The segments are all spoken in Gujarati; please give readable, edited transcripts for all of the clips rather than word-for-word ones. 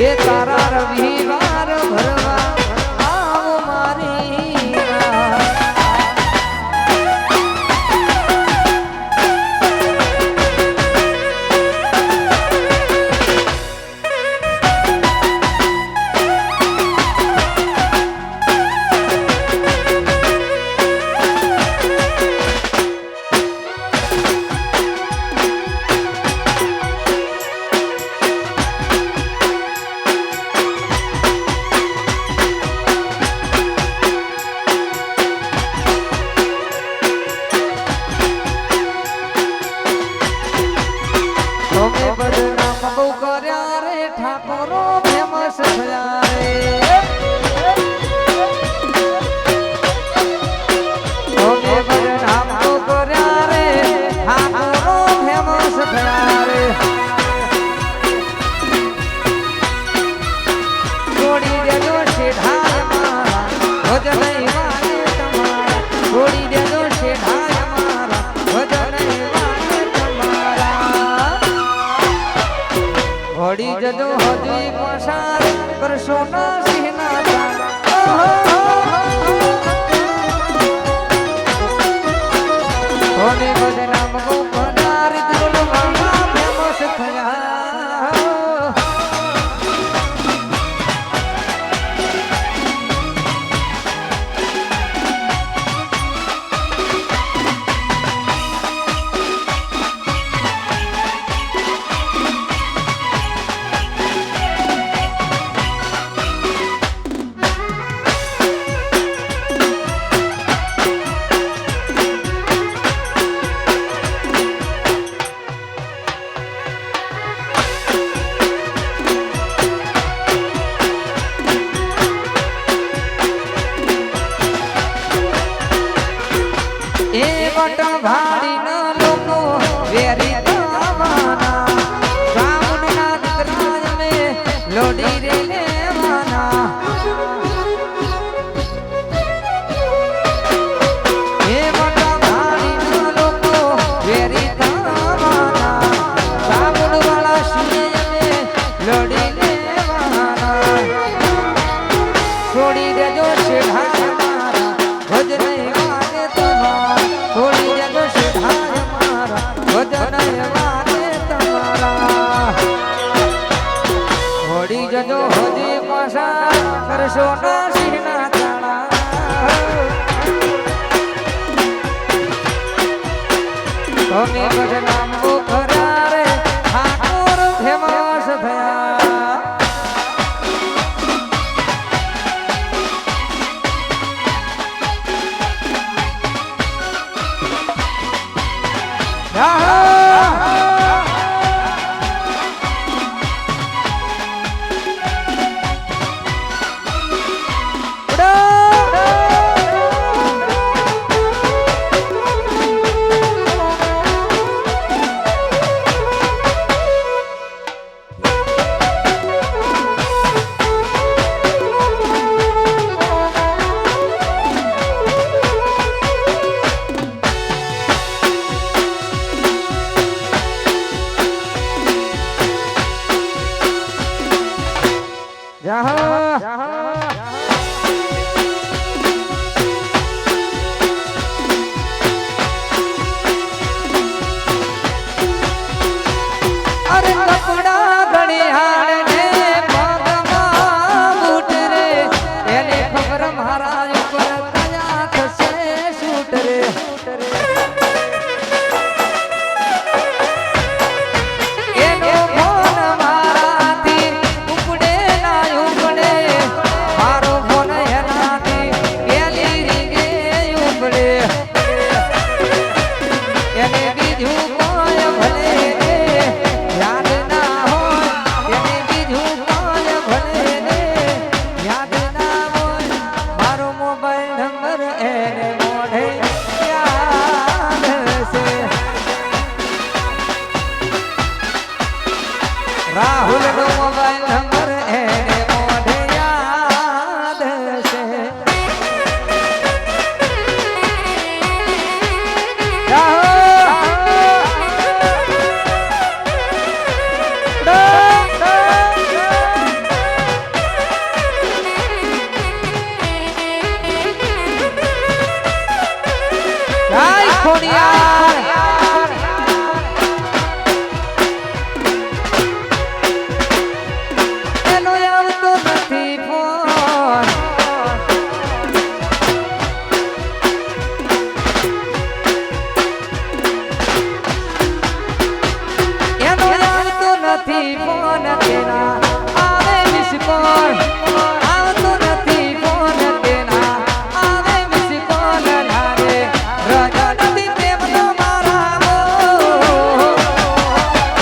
એ તારા રવિવાર ભરવા આવ મારી ઠાકોરો ફેમસ થયા રે ઓમે બદનામ તો કર્યા રે ઠાકોરો ફેમસ થયા રે છોડી દેજો શેઠાય મારા ભજન વાલે તમારા છોડી દેજો શેઠાય મારા ભજન વાલે તમારા ઘડી જજો હજી પસાર કરશો ના સિંહના હોને બદનામ કો પધારી દુલ મામા ફેમસ થયા ભાડી ના લોકો વેરી તાવાના ગામના દીકરા ને લોડી રે લેવાના એ મોટા ભાડી ના લોકો વેરી તાવાના ગામડ વાળા સિંહ ને લોડી લેવાના છોડી દેજો શેઠા મારા ભજન વાલે તમારા છોડી દેજો શેઠાય મારા ભજન વાલે તમારા છોડી જજો હજી પાછા કરશો ના સિંહના તાળા તમે બદનામ કર્યા રે ઠાકોર ફેમસ થયા રાહુલ નો મોબાઈલ નંબર એને મોઢે યાદ છે નથી ફોન તેના આવે મિસ કોલ આવતો નથી ફોન તેના આવે મિસ કોલ લાગે રજા નથી પ્રેમનો મારા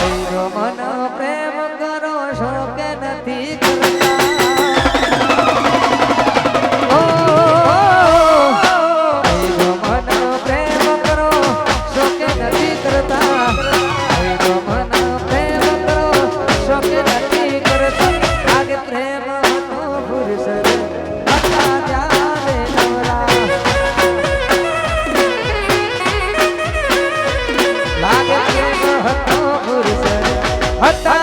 એરો મન પ્રેમ કરો છો કે નથી કરતા એરો મન પ્રેમ કરો છો કે નથી કરતા એરો મન પ્રેમ કરો છો કે નથી કરતા આગે પ્રેમ હતો પુરુષ હતા જાવે નવરા લાગે પ્રેમ હતો પુરુષ હતા